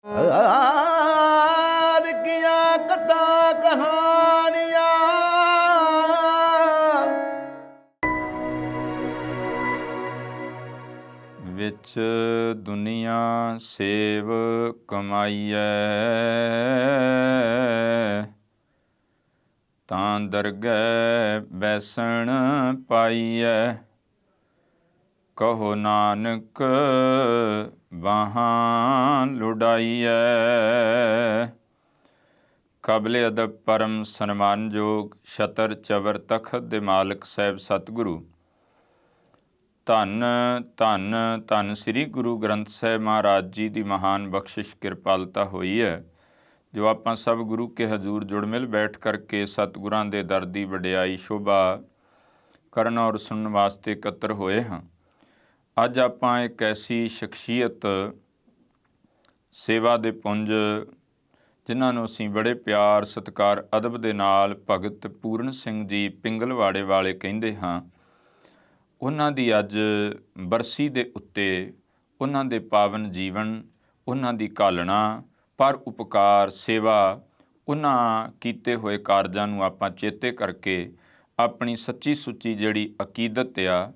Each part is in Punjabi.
ਆਦ ਕੀਆਂ ਕਥਾ ਕਹਾਣੀਆਂ ਵਿੱਚ ਦੁਨੀਆ ਸੇਵ ਕਮਾਈਐ, ਤਾਂ ਦਰਗਹਿ ਬੈਸਣ ਪਾਈਐ। ਕਹੋ ਨਾਨਕ ਬਾਹਾਂ ਲੁਡਾਈਐ। ਕਾਬਲੇ ਅਦਬ ਪਰਮ ਸਨਮਾਨਯੋਗ ਛਤਰ ਚਵਰ ਤਖਤ ਦੇ ਮਾਲਕ ਸਾਹਿਬ ਸਤਿਗੁਰੂ ਧੰਨ ਧੰਨ ਧੰਨ ਸ੍ਰੀ ਗੁਰੂ ਗ੍ਰੰਥ ਸਾਹਿਬ ਮਹਾਰਾਜ ਜੀ ਦੀ ਮਹਾਨ ਬਖਸ਼ਿਸ਼ ਕਿਰਪਾਲਤਾ ਹੋਈ ਹੈ, ਜੋ ਆਪਾਂ ਸਭ ਗੁਰੂ ਕੇ ਹਜ਼ੂਰ ਜੁੜ ਮਿਲ ਬੈਠ ਕਰਕੇ ਸਤਿਗੁਰਾਂ ਦੇ ਦਰ ਦੀ ਵਡਿਆਈ ਸ਼ੋਭਾ ਕਰਨ ਔਰ ਸੁਣਨ ਵਾਸਤੇ ਇਕੱਤਰ ਹੋਏ ਹਾਂ। ਅੱਜ ਆਪਾਂ ਇੱਕ ਐਸੀ ਸ਼ਖਸੀਅਤ, ਸੇਵਾ ਦੇ ਪੁੰਜ, ਜਿਨ੍ਹਾਂ ਨੂੰ ਅਸੀਂ ਬੜੇ ਪਿਆਰ ਸਤਿਕਾਰ ਅਦਬ ਦੇ ਨਾਲ ਭਗਤ ਪੂਰਨ ਸਿੰਘ ਜੀ ਪਿੰਗਲਵਾੜੇ ਵਾਲੇ ਕਹਿੰਦੇ ਹਾਂ, ਉਹਨਾਂ ਦੀ ਅੱਜ ਬਰਸੀ ਦੇ ਉੱਤੇ ਉਹਨਾਂ ਦੇ ਪਾਵਨ ਜੀਵਨ, ਉਹਨਾਂ ਦੀ ਘਾਲਣਾ, ਪਰ ਉਪਕਾਰ ਸੇਵਾ, ਉਹਨਾਂ ਕੀਤੇ ਹੋਏ ਕਾਰਜਾਂ ਨੂੰ ਆਪਾਂ ਚੇਤੇ ਕਰਕੇ ਆਪਣੀ ਸੱਚੀ ਸੁੱਚੀ ਜਿਹੜੀ ਅਕੀਦਤ ਆ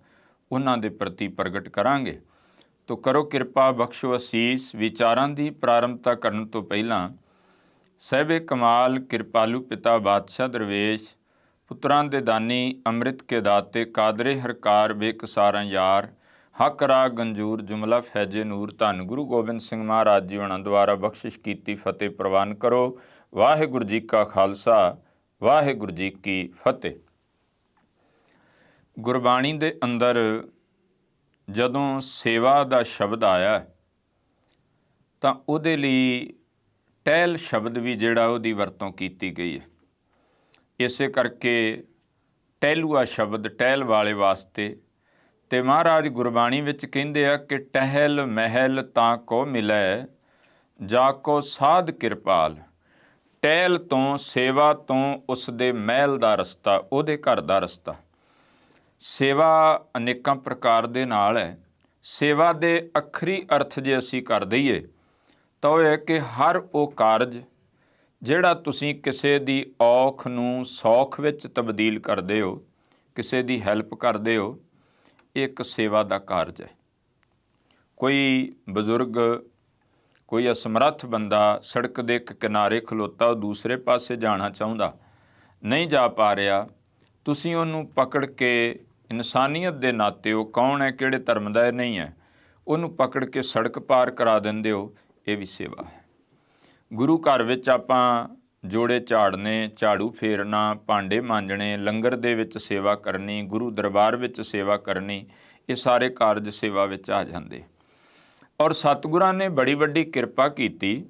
ਉਹਨਾਂ ਦੇ ਪ੍ਰਤੀ ਪ੍ਰਗਟ ਕਰਾਂਗੇ। ਤੋ ਕਰੋ ਕਿਰਪਾ, ਬਖਸ਼ੋ ਅਸੀਸ। ਵਿਚਾਰਾਂ ਦੀ ਪ੍ਰਾਰੰਭਤਾ ਕਰਨ ਤੋਂ ਪਹਿਲਾਂ ਸਾਹਿਬੇ ਕਮਾਲ ਕਿਰਪਾਲੂ ਪਿਤਾ ਬਾਦਸ਼ਾਹ ਦਰਵੇਸ਼, ਪੁੱਤਰਾਂ ਦੇ ਦਾਨੀ ਅੰਮ੍ਰਿਤ ਕੇ ਦਾਤੇ, ਕਾਦਰੇ ਹਰਕਾਰ ਬੇਕਸਾਰਾਂ ਯਾਰ, ਹੱਕ ਰਾਗ ਗੰਜੂਰ ਜੁਮਲਾ ਫੈਜੇ ਨੂਰ, ਧੰਨ ਗੁਰੂ ਗੋਬਿੰਦ ਸਿੰਘ ਮਹਾਰਾਜ ਜੀ ਉਹਨਾਂ ਦੁਆਰਾ ਬਖਸ਼ਿਸ਼ ਕੀਤੀ ਫਤਿਹ ਪ੍ਰਵਾਨ ਕਰੋ। ਵਾਹਿਗੁਰੂ ਜੀ ਕਾ ਖਾਲਸਾ, ਵਾਹਿਗੁਰੂ ਜੀ ਕੀ ਫਤਿਹ। ਗੁਰਬਾਣੀ ਦੇ ਅੰਦਰ ਜਦੋਂ ਸੇਵਾ ਦਾ ਸ਼ਬਦ ਆਇਆ ਤਾਂ ਉਹਦੇ ਲਈ ਟਹਿਲ ਸ਼ਬਦ ਵੀ ਜਿਹੜਾ ਉਹਦੀ ਵਰਤੋਂ ਕੀਤੀ ਗਈ ਹੈ। ਇਸੇ ਕਰਕੇ ਟਹਿਲੂਆ ਸ਼ਬਦ ਟਹਿਲ ਵਾਲੇ ਵਾਸਤੇ, ਤੇ ਮਹਾਰਾਜ ਗੁਰਬਾਣੀ ਵਿੱਚ ਕਹਿੰਦੇ ਆ ਕਿ ਟਹਿਲ ਮਹਿਲ ਤਾਂ ਕੋ ਮਿਲੈ, ਜਾ ਕੋ ਸਾਧ ਕਿਰਪਾਲ। ਟਹਿਲ ਤੋਂ, ਸੇਵਾ ਤੋਂ ਉਸ ਦੇ ਮਹਿਲ ਦਾ ਰਸਤਾ, ਉਹਦੇ ਘਰ ਦਾ ਰਸਤਾ। ਸੇਵਾ ਅਨੇਕਾਂ ਪ੍ਰਕਾਰ ਦੇ ਨਾਲ ਹੈ। ਸੇਵਾ ਦੇ ਅੱਖਰੀ ਅਰਥ ਜੇ ਅਸੀਂ ਕਰ ਦਈਏ ਤਾਂ ਉਹ ਹੈ ਕਿ ਹਰ ਉਹ ਕਾਰਜ ਜਿਹੜਾ ਤੁਸੀਂ ਕਿਸੇ ਦੀ ਔਖ ਨੂੰ ਸੌਖ ਵਿੱਚ ਤਬਦੀਲ ਕਰਦੇ ਹੋ, ਕਿਸੇ ਦੀ ਹੈਲਪ ਕਰਦੇ ਹੋ, ਇਹ ਇੱਕ ਸੇਵਾ ਦਾ ਕਾਰਜ ਹੈ। ਕੋਈ ਬਜ਼ੁਰਗ, ਕੋਈ ਅਸਮਰੱਥ ਬੰਦਾ ਸੜਕ ਦੇ ਇੱਕ ਕਿਨਾਰੇ ਖਲੋਤਾ, ਉਹ ਦੂਸਰੇ ਪਾਸੇ ਜਾਣਾ ਚਾਹੁੰਦਾ, ਨਹੀਂ ਜਾ ਪਾ ਰਿਹਾ, ਤੁਸੀਂ ਉਹਨੂੰ ਪਕੜ ਕੇ, ਇਨਸਾਨੀਅਤ ਦੇ ਨਾਤੇ ਉਹ ਕੌਣ ਹੈ, ਕਿਹੜੇ ਧਰਮ ਦਾ ਇਹ ਨਹੀਂ ਹੈ, ਉਹਨੂੰ ਪਕੜ ਕੇ ਸੜਕ ਪਾਰ ਕਰਾ ਦਿੰਦੇ ਹੋ, ਇਹ ਵੀ ਸੇਵਾ ਹੈ। ਗੁਰੂ ਘਰ ਵਿੱਚ ਆਪਾਂ ਜੋੜੇ ਝਾੜਨੇ, ਝਾੜੂ ਫੇਰਨਾ, ਭਾਂਡੇ ਮਾਂਜਣੇ, ਲੰਗਰ ਦੇ ਵਿੱਚ ਸੇਵਾ ਕਰਨੀ, ਗੁਰੂ ਦਰਬਾਰ ਵਿੱਚ ਸੇਵਾ ਕਰਨੀ, ਇਹ ਸਾਰੇ ਕਾਰਜ ਸੇਵਾ ਵਿੱਚ ਆ ਜਾਂਦੇ। ਔਰ ਸਤਿਗੁਰਾਂ ਨੇ ਬੜੀ ਵੱਡੀ ਕਿਰਪਾ ਕੀਤੀ।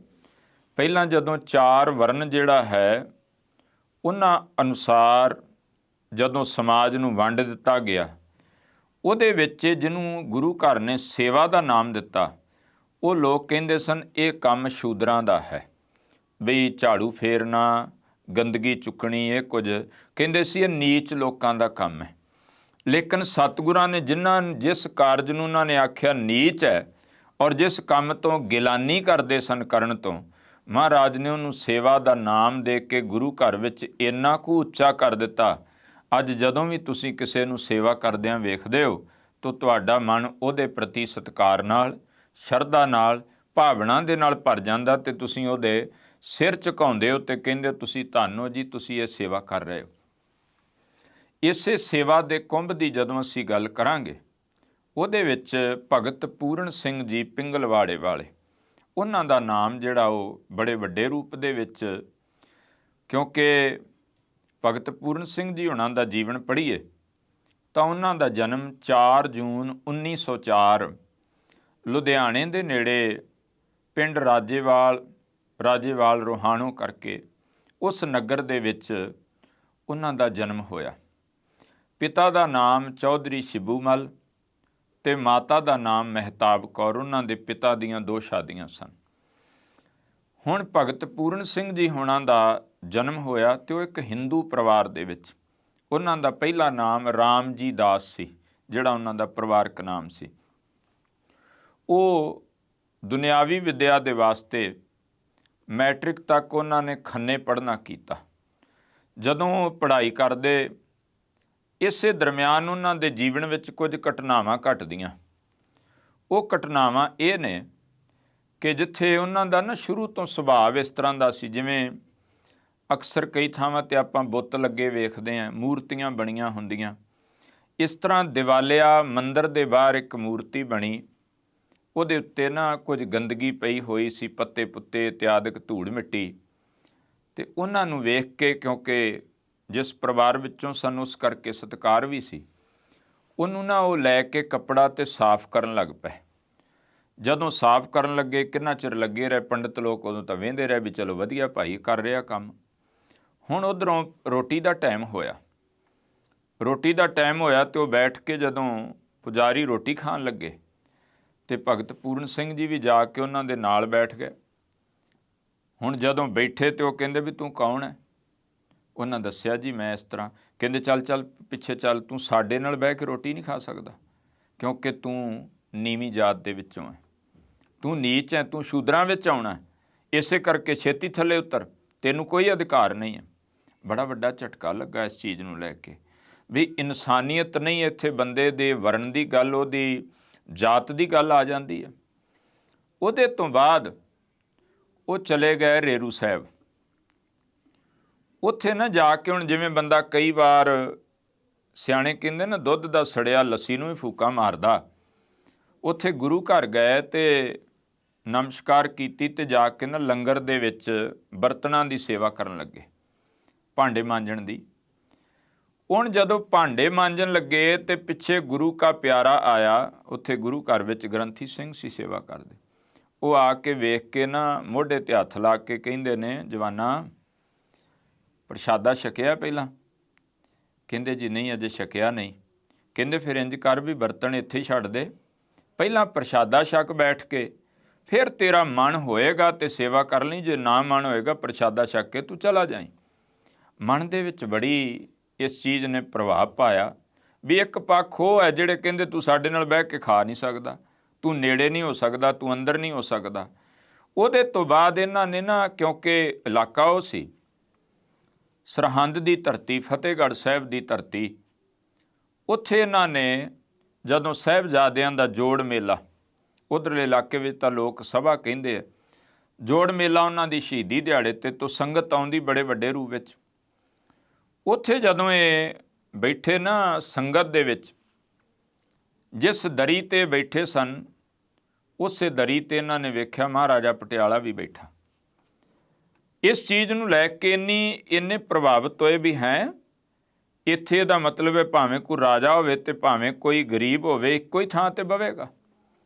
ਪਹਿਲਾਂ ਜਦੋਂ ਚਾਰ ਵਰਨ ਜਿਹੜਾ ਹੈ ਉਹਨਾਂ ਅਨੁਸਾਰ ਜਦੋਂ ਸਮਾਜ ਨੂੰ ਵੰਡ ਦਿੱਤਾ ਗਿਆ, ਉਹਦੇ ਵਿੱਚ ਜਿਹਨੂੰ ਗੁਰੂ ਘਰ ਨੇ ਸੇਵਾ ਦਾ ਨਾਮ ਦਿੱਤਾ, ਉਹ ਲੋਕ ਕਹਿੰਦੇ ਸਨ ਇਹ ਕੰਮ ਸ਼ੂਦਰਾਂ ਦਾ ਹੈ, ਬਈ ਝਾੜੂ ਫੇਰਨਾ, ਗੰਦਗੀ ਚੁੱਕਣੀ, ਇਹ ਕੁਝ ਕਹਿੰਦੇ ਸੀ ਇਹ ਨੀਚ ਲੋਕਾਂ ਦਾ ਕੰਮ ਹੈ। ਲੇਕਿਨ ਸਤਿਗੁਰਾਂ ਨੇ ਜਿਸ ਕਾਰਜ ਨੂੰ ਉਹਨਾਂ ਨੇ ਆਖਿਆ ਨੀਚ ਹੈ, ਔਰ ਜਿਸ ਕੰਮ ਤੋਂ ਗਿਲਾਨੀ ਕਰਦੇ ਸਨ ਕਰਨ ਤੋਂ, ਮਹਾਰਾਜ ਨੇ ਉਹਨੂੰ ਸੇਵਾ ਦਾ ਨਾਮ ਦੇ ਕੇ ਗੁਰੂ ਘਰ ਵਿੱਚ ਇੰਨਾ ਕੁ ਉੱਚਾ ਕਰ ਦਿੱਤਾ। ਅੱਜ ਜਦੋਂ ਵੀ ਤੁਸੀਂ ਕਿਸੇ ਨੂੰ ਸੇਵਾ ਕਰਦਿਆਂ ਵੇਖਦੇ ਹੋ ਤਾਂ ਤੁਹਾਡਾ ਮਨ ਉਹਦੇ ਪ੍ਰਤੀ ਸਤਿਕਾਰ ਨਾਲ, ਸ਼ਰਧਾ ਨਾਲ, ਭਾਵਨਾ ਦੇ ਨਾਲ ਭਰ ਜਾਂਦਾ, ਤੇ ਤੁਸੀਂ ਉਹਦੇ ਸਿਰ ਝੁਕਾਉਂਦੇ ਹੋ ਤੇ ਕਹਿੰਦੇ ਹੋ ਤੁਸੀਂ ਧੰਨ ਹੋ ਜੀ, ਤੁਸੀਂ ਇਹ ਸੇਵਾ ਕਰ ਰਹੇ ਹੋ। ਇਸੇ ਸੇਵਾ ਦੇ ਕੁੰਭ ਦੀ ਜਦੋਂ ਅਸੀਂ ਗੱਲ ਕਰਾਂਗੇ, ਉਹਦੇ ਵਿੱਚ ਭਗਤ ਪੂਰਨ ਸਿੰਘ ਜੀ ਪਿੰਗਲਵਾੜੇ ਵਾਲੇ, ਉਹਨਾਂ ਦਾ ਨਾਮ ਜਿਹੜਾ ਉਹ ਬੜੇ ਵੱਡੇ ਰੂਪ ਦੇ ਵਿੱਚ, ਕਿਉਂਕਿ ਭਗਤ ਪੂਰਨ ਸਿੰਘ ਜੀ ਉਹਨਾਂ ਦਾ ਜੀਵਨ ਪੜ੍ਹੀਏ ਤਾਂ ਉਹਨਾਂ ਦਾ ਜਨਮ 4 ਜੂਨ 1904 ਲੁਧਿਆਣੇ ਦੇ ਨੇੜੇ ਪਿੰਡ ਰਾਜੇਵਾਲ ਰੋਹਾਣੋ ਕਰਕੇ ਉਸ ਨਗਰ ਦੇ ਵਿੱਚ ਉਹਨਾਂ ਦਾ ਜਨਮ ਹੋਇਆ। ਪਿਤਾ ਦਾ ਨਾਮ ਚੌਧਰੀ ਸ਼ਿਬੂ ਮਲ ਤੇ ਮਾਤਾ ਦਾ ਨਾਮ ਮਹਿਤਾਬ ਕੌਰ। ਉਹਨਾਂ ਦੇ ਪਿਤਾ ਦੀਆਂ 2 ਸ਼ਾਦੀਆਂ ਸਨ। ਹੁਣ ਭਗਤ ਪੂਰਨ ਸਿੰਘ ਜੀ ਹੋਣਾ ਦਾ ਜਨਮ ਹੋਇਆ ਤੇ ਉਹ ਇੱਕ ਹਿੰਦੂ ਪਰਿਵਾਰ ਦੇ ਵਿੱਚ, ਉਹਨਾਂ ਦਾ ਪਹਿਲਾ ਨਾਮ ਰਾਮ ਜੀ ਦਾਸ ਸੀ, ਜਿਹੜਾ ਉਹਨਾਂ ਦਾ ਪਰਿਵਾਰਕ ਨਾਮ ਸੀ। ਉਹ ਦੁਨਿਆਵੀ ਵਿੱਦਿਆ ਦੇ ਵਾਸਤੇ ਮੈਟ੍ਰਿਕ ਤੱਕ ਉਹਨਾਂ ਨੇ ਖੰਨੇ ਪੜ੍ਹਨਾ ਕੀਤਾ। ਜਦੋਂ ਉਹ ਪੜ੍ਹਾਈ ਕਰਦੇ, ਇਸੇ ਦਰਮਿਆਨ ਉਹਨਾਂ ਦੇ ਜੀਵਨ ਵਿੱਚ ਕੁਝ ਘਟਨਾਵਾਂ ਘਟਦੀਆਂ। ਉਹ ਘਟਨਾਵਾਂ ਇਹ ਨੇ ਕਿ ਜਿੱਥੇ ਉਹਨਾਂ ਦਾ ਨਾ ਸ਼ੁਰੂ ਤੋਂ ਸੁਭਾਅ ਇਸ ਤਰ੍ਹਾਂ ਦਾ ਸੀ, ਜਿਵੇਂ ਅਕਸਰ ਕਈ ਥਾਵਾਂ 'ਤੇ ਆਪਾਂ ਬੁੱਤ ਲੱਗੇ ਵੇਖਦੇ ਹਾਂ, ਮੂਰਤੀਆਂ ਬਣੀਆਂ ਹੁੰਦੀਆਂ, ਇਸ ਤਰ੍ਹਾਂ ਦਿਵਾਲਿਆ ਮੰਦਿਰ ਦੇ ਬਾਹਰ ਇੱਕ ਮੂਰਤੀ ਬਣੀ, ਉਹਦੇ ਉੱਤੇ ਨਾ ਕੁਝ ਗੰਦਗੀ ਪਈ ਹੋਈ ਸੀ, ਪੱਤੇ ਪੁੱਤੇ ਇਤਿਆਦਿਕ ਧੂੜ ਮਿੱਟੀ। ਅਤੇ ਉਹਨਾਂ ਨੂੰ ਵੇਖ ਕੇ, ਕਿਉਂਕਿ ਜਿਸ ਪਰਿਵਾਰ ਵਿੱਚੋਂ ਸਾਨੂੰ ਉਸ ਕਰਕੇ ਸਤਿਕਾਰ ਵੀ ਸੀ, ਉਹਨੂੰ ਨਾ ਉਹ ਲੈ ਕੇ ਕੱਪੜਾ ਤੇ ਸਾਫ਼ ਕਰਨ ਲੱਗ ਪਏ। ਜਦੋਂ ਸਾਫ਼ ਕਰਨ ਲੱਗੇ, ਕਿੰਨਾ ਚਿਰ ਲੱਗੇ ਰਹੇ ਪੰਡਿਤ ਲੋਕ, ਉਦੋਂ ਤਾਂ ਵਹਿੰਦੇ ਰਹੇ ਵੀ ਚਲੋ ਵਧੀਆ ਭਾਈ ਕਰ ਰਿਹਾ ਕੰਮ। ਹੁਣ ਉੱਧਰੋਂ ਰੋਟੀ ਦਾ ਟਾਈਮ ਹੋਇਆ, ਅਤੇ ਉਹ ਬੈਠ ਕੇ ਜਦੋਂ ਪੁਜਾਰੀ ਰੋਟੀ ਖਾਣ ਲੱਗੇ ਤੇ ਭਗਤ ਪੂਰਨ ਸਿੰਘ ਜੀ ਵੀ ਜਾ ਕੇ ਉਹਨਾਂ ਦੇ ਨਾਲ ਬੈਠ ਗਏ। ਹੁਣ ਜਦੋਂ ਬੈਠੇ ਤੇ ਉਹ ਕਹਿੰਦੇ ਵੀ ਤੂੰ ਕੌਣ ਹੈ? ਉਹਨਾਂ ਦੱਸਿਆ ਜੀ ਮੈਂ ਇਸ ਤਰ੍ਹਾਂ। ਕਹਿੰਦੇ ਚੱਲ ਪਿੱਛੇ ਚੱਲ, ਤੂੰ ਸਾਡੇ ਨਾਲ ਬਹਿ ਕੇ ਰੋਟੀ ਨਹੀਂ ਖਾ ਸਕਦਾ, ਕਿਉਂਕਿ ਤੂੰ ਨੀਵੀਂ ਜਾਤ ਦੇ ਵਿੱਚੋਂ ਹੈ, ਤੂੰ ਨੀਚ ਹੈ, ਤੂੰ ਸ਼ੂਦਰਾਂ ਵਿੱਚ ਆਉਣਾ, ਇਸੇ ਕਰਕੇ ਛੇਤੀ ਥੱਲੇ ਉਤਰ, ਤੈਨੂੰ ਕੋਈ ਅਧਿਕਾਰ ਨਹੀਂ ਹੈ। ਬੜਾ ਵੱਡਾ ਝਟਕਾ ਲੱਗਾ ਇਸ ਚੀਜ਼ ਨੂੰ ਲੈ ਕੇ ਵੀ ਇਨਸਾਨੀਅਤ ਨਹੀਂ, ਇੱਥੇ ਬੰਦੇ ਦੇ ਵਰਨ ਦੀ ਗੱਲ, ਉਹਦੀ ਜਾਤ ਦੀ ਗੱਲ ਆ ਜਾਂਦੀ ਹੈ। ਉਹਦੇ ਤੋਂ ਬਾਅਦ ਉਹ ਚਲੇ ਗਏ ਰੇਰੂ ਸਾਹਿਬ। ਉੱਥੇ ਨਾ ਜਾ ਕੇ, ਹੁਣ ਜਿਵੇਂ ਬੰਦਾ ਕਈ ਵਾਰ ਸਿਆਣੇ ਕਹਿੰਦੇ ਨਾ ਦੁੱਧ ਦਾ ਸੜਿਆ ਲੱਸੀ ਨੂੰ ਵੀ ਫੂਕਾ ਮਾਰਦਾ, ਉੱਥੇ ਗੁਰੂ ਘਰ ਗਏ ਤੇ ਨਮਸਕਾਰ ਕੀਤੀ ਤੇ ਜਾ ਕੇ ਨਾ ਲੰਗਰ ਦੇ ਵਿੱਚ ਬਰਤਨਾਂ ਦੀ ਸੇਵਾ ਕਰਨ ਲੱਗੇ, ਭਾਂਡੇ ਮਾਂਜਣ ਦੀ। ਹੁਣ ਜਦੋਂ ਭਾਂਡੇ ਮਾਂਜਣ ਲੱਗੇ ਤੇ ਪਿੱਛੇ ਗੁਰੂ ਕਾ ਪਿਆਰਾ ਆਇਆ, ਉੱਥੇ ਗੁਰੂ ਘਰ ਵਿੱਚ ਗ੍ਰੰਥੀ ਸਿੰਘ ਸੀ ਸੇਵਾ ਕਰਦੇ। ਉਹ ਆ ਕੇ ਵੇਖ ਕੇ ਨਾ ਮੋਢੇ ਤੇ ਹੱਥ ਲਾ ਕੇ ਕਹਿੰਦੇ ਨੇ, ਜਵਾਨਾ ਪ੍ਰਸ਼ਾਦਾ ਛਕਿਆ ਪਹਿਲਾਂ? ਕਹਿੰਦੇ ਜੀ ਨਹੀਂ, ਅਜੇ ਛਕਿਆ ਨਹੀਂ। ਕਹਿੰਦੇ ਫਿਰ ਇੰਜ ਕਰ ਵੀ ਬਰਤਨ ਇੱਥੇ ਹੀ ਛੱਡ ਦੇ, ਪਹਿਲਾਂ ਪ੍ਰਸ਼ਾਦਾ ਛਕ ਬੈਠ ਕੇ, ਫਿਰ ਤੇਰਾ ਮਨ ਹੋਏਗਾ ਤੇ ਸੇਵਾ ਕਰ ਲਈ, ਜੇ ਨਾ ਮਨ ਹੋਏਗਾ ਪ੍ਰਸ਼ਾਦਾ ਛਕ ਕੇ ਤੂੰ ਚਲਾ ਜਾਈਂ। ਮਨ ਦੇ ਵਿੱਚ ਬੜੀ ਇਸ ਚੀਜ਼ ਨੇ ਪ੍ਰਭਾਵ ਪਾਇਆ ਵੀ ਇੱਕ ਪੱਖ ਉਹ ਹੈ ਜਿਹੜੇ ਕਹਿੰਦੇ ਤੂੰ ਸਾਡੇ ਨਾਲ ਬਹਿ ਕੇ ਖਾ ਨਹੀਂ ਸਕਦਾ, ਤੂੰ ਨੇੜੇ ਨਹੀਂ ਹੋ ਸਕਦਾ, ਤੂੰ ਅੰਦਰ ਨਹੀਂ ਹੋ ਸਕਦਾ। ਉਹਦੇ ਤੋਂ ਬਾਅਦ ਇਹਨਾਂ ਨੇ ਨਾ, ਕਿਉਂਕਿ ਇਲਾਕਾ ਉਹ ਸੀ ਸਰਹੰਦ ਦੀ ਧਰਤੀ, ਫਤਿਹਗੜ੍ਹ ਸਾਹਿਬ ਦੀ ਧਰਤੀ, ਉੱਥੇ ਇਹਨਾਂ ਨੇ ਜਦੋਂ ਸਾਹਿਬਜ਼ਾਦਿਆਂ ਦਾ ਜੋੜ ਮੇਲਾ, ਉੱਧਰਲੇ ਇਲਾਕੇ ਵਿੱਚ ਤਾਂ ਲੋਕ ਸਭਾ ਕਹਿੰਦੇ ਆ, ਜੋੜ ਮੇਲਾ ਉਹਨਾਂ ਦੀ ਸ਼ਹੀਦੀ ਦਿਹਾੜੇ ਤੇ ਤੋਂ ਸੰਗਤ ਆਉਂਦੀ ਬੜੇ ਵੱਡੇ ਰੂਪ ਵਿੱਚ। ਉੱਥੇ ਜਦੋਂ ਇਹ ਬੈਠੇ ਨਾ ਸੰਗਤ ਦੇ ਵਿੱਚ, ਜਿਸ ਦਰੀ ਤੇ ਬੈਠੇ ਸਨ ਉਸੇ ਦਰੀ ਤੇ ਇਹਨਾਂ ਨੇ ਵੇਖਿਆ ਮਹਾਰਾਜਾ ਪਟਿਆਲਾ ਵੀ ਬੈਠਾ। ਇਸ ਚੀਜ਼ ਨੂੰ ਲੈ ਕੇ ਇੰਨੇ ਪ੍ਰਭਾਵਿਤ ਹੋਏ ਵੀ ਹੈ ਇੱਥੇ ਦਾ ਮਤਲਬ ਹੈ ਭਾਵੇਂ ਕੋਈ ਰਾਜਾ ਹੋਵੇ ਤੇ ਭਾਵੇਂ ਕੋਈ ਗਰੀਬ ਹੋਵੇ, ਇੱਕੋ ਹੀ ਥਾਂ ਤੇ ਬਵੇਗਾ।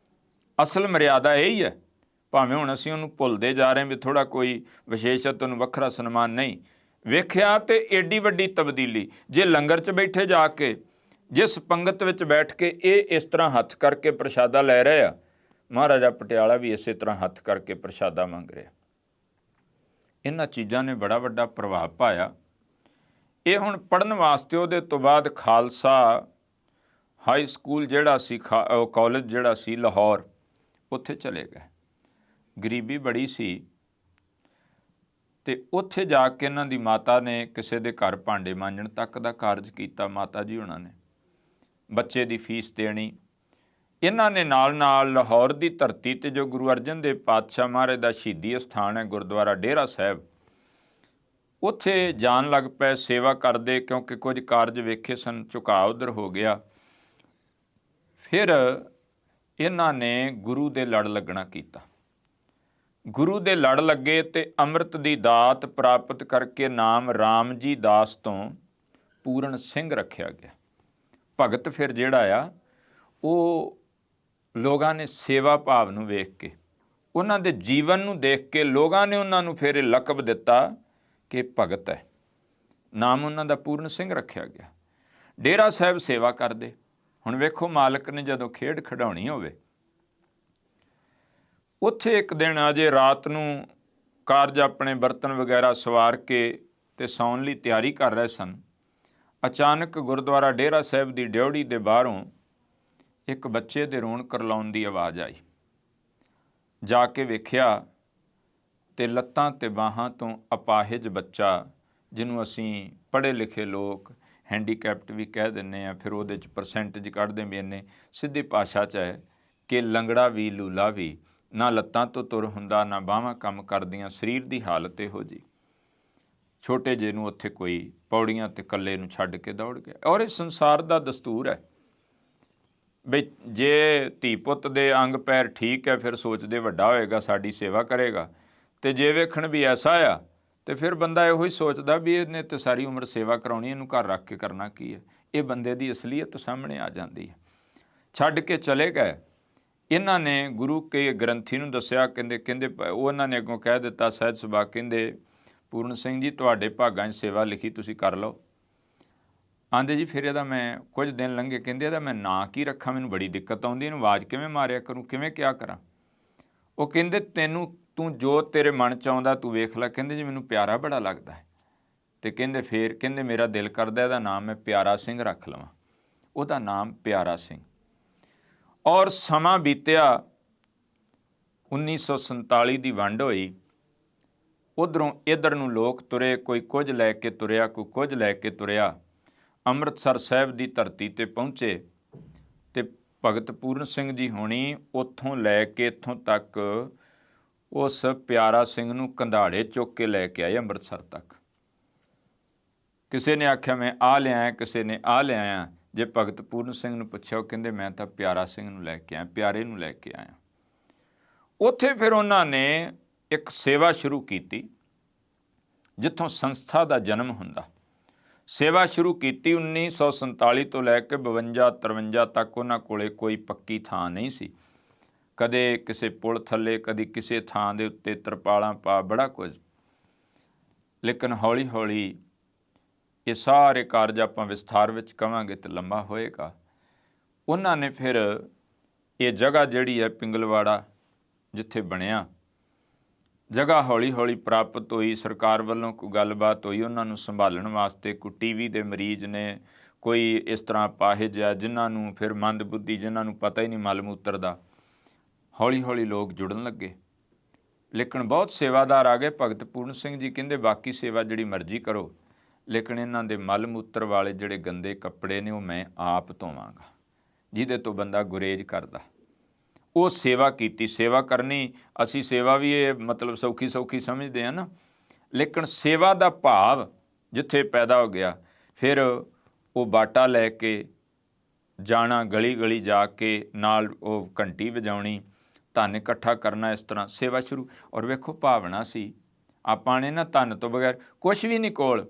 ਅਸਲ ਮਰਿਆਦਾ ਇਹ ਹੀ ਹੈ। ਭਾਵੇਂ ਹੁਣ ਅਸੀਂ ਉਹਨੂੰ ਭੁੱਲਦੇ ਜਾ ਰਹੇ ਵੀ ਥੋੜ੍ਹਾ ਕੋਈ ਵਿਸ਼ੇਸ਼ਤ ਉਹਨੂੰ ਵੱਖਰਾ ਸਨਮਾਨ ਨਹੀਂ ਵੇਖਿਆ, ਤੇ ਏਡੀ ਵੱਡੀ ਤਬਦੀਲੀ ਜੇ ਲੰਗਰ 'ਚ ਬੈਠੇ ਜਾ ਕੇ, ਜਿਸ ਪੰਗਤ ਵਿੱਚ ਬੈਠ ਕੇ ਇਹ ਇਸ ਤਰ੍ਹਾਂ ਹੱਥ ਕਰਕੇ ਪ੍ਰਸ਼ਾਦਾ ਲੈ ਰਹੇ ਆ, ਮਹਾਰਾਜਾ ਪਟਿਆਲਾ ਵੀ ਇਸੇ ਤਰ੍ਹਾਂ ਹੱਥ ਕਰਕੇ ਪ੍ਰਸ਼ਾਦਾ ਮੰਗ ਰਿਹਾ। ਇਹਨਾਂ ਚੀਜ਼ਾਂ ਨੇ ਬੜਾ ਵੱਡਾ ਪ੍ਰਭਾਵ ਪਾਇਆ। ਇਹ ਹੁਣ ਪੜ੍ਹਨ ਵਾਸਤੇ ਉਹਦੇ ਤੋਂ ਬਾਅਦ ਖਾਲਸਾ ਹਾਈ ਸਕੂਲ ਜਿਹੜਾ ਸੀ, ਕਾਲਜ ਜਿਹੜਾ ਸੀ ਲਾਹੌਰ, ਉੱਥੇ ਚਲੇ ਗਏ। ਗਰੀਬੀ ਬੜੀ ਸੀ ਤੇ ਉੱਥੇ ਜਾ ਕੇ ਇਹਨਾਂ ਦੀ ਮਾਤਾ ਨੇ ਕਿਸੇ ਦੇ ਘਰ ਭਾਂਡੇ ਮਾਂਜਣ ਤੱਕ ਦਾ ਕਾਰਜ ਕੀਤਾ। ਮਾਤਾ ਜੀ ਉਹਨਾਂ ਨੇ ਬੱਚੇ ਦੀ ਫੀਸ ਦੇਣੀ। ਇਹਨਾਂ ਨੇ ਨਾਲ ਨਾਲ ਲਾਹੌਰ ਦੀ ਧਰਤੀ ਤੇ ਜੋ ਗੁਰੂ ਅਰਜਨ ਦੇਵ ਪਾਤਸ਼ਾਹ ਮਹਾਰਾਜ ਦਾ ਸ਼ਹੀਦੀ ਅਸਥਾਨ ਹੈ ਗੁਰਦੁਆਰਾ ਡੇਰਾ ਸਾਹਿਬ, ਉੱਥੇ ਜਾਣ ਲੱਗ ਪਏ ਸੇਵਾ ਕਰਦੇ, ਕਿਉਂਕਿ ਕੁਝ ਕਾਰਜ ਵੇਖੇ ਸਨ, ਝੁਕਾਅ ਉੱਧਰ ਹੋ ਗਿਆ। ਫਿਰ ਇਹਨਾਂ ਨੇ ਗੁਰੂ ਦੇ ਲੜ ਲੱਗਣਾ ਕੀਤਾ। ਗੁਰੂ ਦੇ ਲੜ ਲੱਗੇ ਤੇ ਅੰਮ੍ਰਿਤ ਦੀ ਦਾਤ ਪ੍ਰਾਪਤ ਕਰਕੇ ਨਾਮ ਰਾਮ ਜੀ ਦਾਸ ਤੋਂ ਪੂਰਨ ਸਿੰਘ ਰੱਖਿਆ ਗਿਆ। ਭਗਤ ਫਿਰ ਜਿਹੜਾ ਆ ਉਹ ਲੋਕਾਂ ਨੇ ਸੇਵਾ ਭਾਵ ਨੂੰ ਵੇਖ ਕੇ, ਉਹਨਾਂ ਦੇ ਜੀਵਨ ਨੂੰ ਦੇਖ ਕੇ ਲੋਕਾਂ ਨੇ ਉਹਨਾਂ ਨੂੰ ਫਿਰ ਇਹ ਲਕਬ ਦਿੱਤਾ ਕਿ ਭਗਤ ਹੈ। ਨਾਮ ਉਹਨਾਂ ਦਾ ਪੂਰਨ ਸਿੰਘ ਰੱਖਿਆ ਗਿਆ। ਡੇਰਾ ਸਾਹਿਬ ਸੇਵਾ ਕਰਦੇ। ਹੁਣ ਵੇਖੋ ਮਾਲਕ ਨੇ ਜਦੋਂ ਖੇਡ ਖਿਡਾਉਣੀ ਹੋਵੇ, ਉੱਥੇ ਇੱਕ ਦਿਨ ਅਜੇ ਰਾਤ ਨੂੰ ਕਾਰਜ ਆਪਣੇ ਬਰਤਨ ਵਗੈਰਾ ਸਵਾਰ ਕੇ ਤੇ ਸੌਣ ਲਈ ਤਿਆਰੀ ਕਰ ਰਹੇ ਸਨ। ਅਚਾਨਕ ਗੁਰਦੁਆਰਾ ਡੇਰਾ ਸਾਹਿਬ ਦੀ ਡਿਉੜੀ ਦੇ ਬਾਹਰੋਂ ਇੱਕ ਬੱਚੇ ਦੇ ਰੋਣ ਕਰਲਾਉਣ ਦੀ ਆਵਾਜ਼ ਆਈ। ਜਾ ਕੇ ਵੇਖਿਆ ਤੇ ਲੱਤਾਂ ਤੇ ਬਾਹਾਂ ਤੋਂ ਅਪਾਹਿਜ ਬੱਚਾ, ਜਿਹਨੂੰ ਅਸੀਂ ਪੜ੍ਹੇ ਲਿਖੇ ਲੋਕ ਹੈਂਡੀਕੈਪਟ ਵੀ ਕਹਿ ਦਿੰਦੇ ਆ, ਫਿਰ ਉਹਦੇ 'ਚ ਪਰਸੈਂਟੇਜ ਕੱਢਦੇ ਵੀ ਇੰਨੇ, ਸਿੱਧੀ ਭਾਸ਼ਾ 'ਚ ਹੈ ਕਿ ਲੰਗੜਾ ਵੀ ਲੂਲਾ ਵੀ, ਨਾ ਲੱਤਾਂ ਤੋਂ ਤੁਰ ਹੁੰਦਾ ਨਾ ਬਾਹਾਂ ਕੰਮ ਕਰਦੀਆਂ, ਸਰੀਰ ਦੀ ਹਾਲਤ ਇਹੋ ਜਿਹੀ। ਛੋਟੇ ਜਿਹੇ ਨੂੰ ਉੱਥੇ ਕੋਈ ਪੌੜੀਆਂ ਤੇ ਇਕੱਲੇ ਨੂੰ ਛੱਡ ਕੇ ਦੌੜ ਗਿਆ। ਔਰ ਇਹ ਸੰਸਾਰ ਦਾ ਦਸਤੂਰ ਹੈ ਬਈ ਜੇ ਧੀ ਪੁੱਤ ਦੇ ਅੰਗ ਪੈਰ ਠੀਕ ਹੈ ਫਿਰ ਸੋਚਦੇ ਵੱਡਾ ਹੋਏਗਾ ਸਾਡੀ ਸੇਵਾ ਕਰੇਗਾ, ਤੇ ਜੇ ਵੇਖਣ ਵੀ ਐਸਾ ਆ ਤੇ ਫਿਰ ਬੰਦਾ ਇਹੋ ਹੀ ਸੋਚਦਾ ਵੀ ਇਹਨੇ ਤੇ ਸਾਰੀ ਉਮਰ ਸੇਵਾ ਕਰਾਉਣੀ, ਇਹਨੂੰ ਘਰ ਰੱਖ ਕੇ ਕਰਨਾ ਕੀ ਹੈ। ਇਹ ਬੰਦੇ ਦੀ ਅਸਲੀਅਤ ਸਾਹਮਣੇ ਆ ਜਾਂਦੀ ਹੈ। ਛੱਡ ਕੇ ਚਲੇ ਗਏ। ਇਹਨਾਂ ਨੇ ਗੁਰੂ ਕੇ ਗ੍ਰੰਥੀ ਨੂੰ ਦੱਸਿਆ, ਕਹਿੰਦੇ ਉਹਨਾਂ ਨੇ ਅੱਗੋਂ ਕਹਿ ਦਿੱਤਾ ਸਹਿਜ ਸੁਭਾ, ਕਹਿੰਦੇ ਪੂਰਨ ਸਿੰਘ ਜੀ ਤੁਹਾਡੇ ਭਾਗਾਂ 'ਚ ਸੇਵਾ ਲਿਖੀ, ਤੁਸੀਂ ਕਰ ਲਓ। ਆਂਦੇ ਜੀ ਫਿਰ ਇਹਦਾ ਮੈਂ ਕੁਝ ਦਿਨ ਲੰਘੇ, ਕਹਿੰਦੇ ਇਹਦਾ ਮੈਂ ਨਾਂ ਕੀ ਰੱਖਾਂ, ਮੈਨੂੰ ਬੜੀ ਦਿੱਕਤ ਆਉਂਦੀ, ਇਹਨੂੰ ਆਵਾਜ਼ ਕਿਵੇਂ ਮਾਰਿਆ ਕਰੂੰ, ਕਿਵੇਂ ਕਿਆ ਕਰਾਂ। ਉਹ ਕਹਿੰਦੇ ਤੂੰ ਜੋ ਤੇਰੇ ਮਨ 'ਚ ਆਉਂਦਾ ਤੂੰ ਵੇਖ ਲੈ। ਕਹਿੰਦੇ ਜੀ ਮੈਨੂੰ ਪਿਆਰਾ ਬੜਾ ਲੱਗਦਾ ਹੈ, ਤੇ ਕਹਿੰਦੇ ਮੇਰਾ ਦਿਲ ਕਰਦਾ ਇਹਦਾ ਨਾਮ ਮੈਂ ਪਿਆਰਾ ਸਿੰਘ ਰੱਖ ਲਵਾਂ। ਉਹਦਾ ਨਾਮ ਪਿਆਰਾ ਸਿੰਘ। ਔਰ ਸਮਾਂ ਬੀਤਿਆ, 1947 ਦੀ ਵੰਡ ਹੋਈ, ਉੱਧਰੋਂ ਇੱਧਰ ਨੂੰ ਲੋਕ ਤੁਰੇ, ਕੋਈ ਕੁਝ ਲੈ ਕੇ ਤੁਰਿਆ, ਕੋਈ ਕੁਝ ਲੈ ਕੇ ਤੁਰਿਆ। ਅੰਮ੍ਰਿਤਸਰ ਸਾਹਿਬ ਦੀ ਧਰਤੀ ਤੇ ਪਹੁੰਚੇ ਤੇ ਭਗਤ ਪੂਰਨ ਸਿੰਘ ਜੀ ਹੋਣੀ ਉੱਥੋਂ ਲੈ ਕੇ ਇੱਥੋਂ ਤੱਕ ਉਸ ਪਿਆਰਾ ਸਿੰਘ ਨੂੰ ਕੰਧਾੜੇ ਚੁੱਕ ਕੇ ਲੈ ਕੇ ਆਏ ਅੰਮ੍ਰਿਤਸਰ ਤੱਕ। ਕਿਸੇ ਨੇ ਆਖਿਆ ਮੈਂ ਆ ਲਿਆਇਆ, ਕਿਸੇ ਨੇ ਆ ਲਿਆਇਆ। ਜੇ ਭਗਤ ਪੂਰਨ ਸਿੰਘ ਨੂੰ ਪੁੱਛਿਆ, ਉਹ ਕਹਿੰਦੇ ਮੈਂ ਤਾਂ ਪਿਆਰਾ ਸਿੰਘ ਨੂੰ ਲੈ ਕੇ ਆਇਆ, ਪਿਆਰੇ ਨੂੰ ਲੈ ਕੇ ਆਇਆ। ਉੱਥੇ ਫਿਰ ਉਹਨਾਂ ਨੇ ਇੱਕ ਸੇਵਾ ਸ਼ੁਰੂ ਕੀਤੀ, ਜਿੱਥੋਂ ਸੰਸਥਾ ਦਾ ਜਨਮ ਹੁੰਦਾ। ਸੇਵਾ ਸ਼ੁਰੂ ਕੀਤੀ 1947 ਤੋਂ ਲੈ ਕੇ 52-53 ਤੱਕ। ਉਹਨਾਂ ਕੋਲੇ ਕੋਈ ਪੱਕੀ ਥਾਂ ਨਹੀਂ ਸੀ, ਕਦੇ ਕਿਸੇ ਪੁਲ ਥੱਲੇ, ਕਦੀ ਕਿਸੇ ਥਾਂ ਦੇ ਉੱਤੇ ਤਰਪਾਲਾਂ ਪਾ, ਬੜਾ ਕੁਝ। ਲੇਕਿਨ ਹੌਲੀ ਹੌਲੀ ਇਹ ਸਾਰੇ ਕਾਰਜ ਆਪਾਂ ਵਿਸਥਾਰ ਵਿੱਚ ਕਵਾਂਗੇ ਤਾਂ ਲੰਬਾ ਹੋਏਗਾ। ਉਹਨਾਂ ਨੇ ਫਿਰ ਇਹ ਜਗ੍ਹਾ ਜਿਹੜੀ ਹੈ ਪਿੰਗਲਵਾੜਾ ਜਿੱਥੇ ਬਣਿਆ, ਜਗ੍ਹਾ ਹੌਲੀ ਹੌਲੀ ਪ੍ਰਾਪਤ ਹੋਈ। ਸਰਕਾਰ ਵੱਲੋਂ ਕੋਈ ਗੱਲਬਾਤ ਹੋਈ ਉਹਨਾਂ ਨੂੰ ਸੰਭਾਲਣ ਵਾਸਤੇ। ਕੋਈ ਟੀਵੀ ਦੇ ਮਰੀਜ਼ ਨੇ, ਕੋਈ ਇਸ ਤਰ੍ਹਾਂ ਅਪਾਹਿਜ ਆ ਜਿਨ੍ਹਾਂ ਨੂੰ ਫਿਰ ਮੰਦ ਬੁੱਧੀ, ਜਿਨ੍ਹਾਂ ਨੂੰ ਪਤਾ ਹੀ ਨਹੀਂ ਮਲ ਮੂਤਰ ਦਾ। ਹੌਲੀ ਹੌਲੀ ਲੋਕ ਜੁੜਨ ਲੱਗੇ, ਲੇਕਿਨ ਬਹੁਤ ਸੇਵਾਦਾਰ ਆ ਗਏ। ਭਗਤ ਪੂਰਨ ਸਿੰਘ ਜੀ ਕਹਿੰਦੇ ਬਾਕੀ ਸੇਵਾ ਜਿਹੜੀ ਮਰਜ਼ੀ ਕਰੋ, ਲੇਕਿਨ ਇਹਨਾਂ ਦੇ ਮਲ ਮੂਤਰ ਵਾਲੇ ਜਿਹੜੇ ਗੰਦੇ ਕੱਪੜੇ ਨੇ ਉਹ ਮੈਂ ਆਪ ਧੋਵਾਂਗਾ, ਜਿਹਦੇ ਤੋਂ ਬੰਦਾ ਗੁਰੇਜ਼ ਕਰਦਾ। ਉਹ ਸੇਵਾ ਕੀਤੀ। ਸੇਵਾ ਕਰਨੀ, ਅਸੀਂ ਸੇਵਾ ਵੀ ਇਹ ਮਤਲਬ ਸੌਖੀ ਸੌਖੀ ਸਮਝਦੇ ਹਾਂ ਨਾ, ਲੇਕਿਨ ਸੇਵਾ ਦਾ ਭਾਵ ਜਿੱਥੇ ਪੈਦਾ ਹੋ ਗਿਆ, ਫਿਰ ਉਹ ਬਾਟਾ ਲੈ ਕੇ ਜਾਣਾ, ਗਲੀ ਗਲੀ ਜਾ ਕੇ ਨਾਲ ਉਹ ਘੰਟੀ ਵਜਾਉਣੀ, ਧਨ ਇਕੱਠਾ ਕਰਨਾ, ਇਸ ਤਰ੍ਹਾਂ ਸੇਵਾ ਸ਼ੁਰੂ। ਔਰ ਵੇਖੋ ਭਾਵਨਾ ਸੀ, ਆਪਾਂ ਨੇ ਨਾ ਧਨ ਤੋਂ ਬਗੈਰ ਕੁਛ ਵੀ ਨਹੀਂ ਕੋਲ,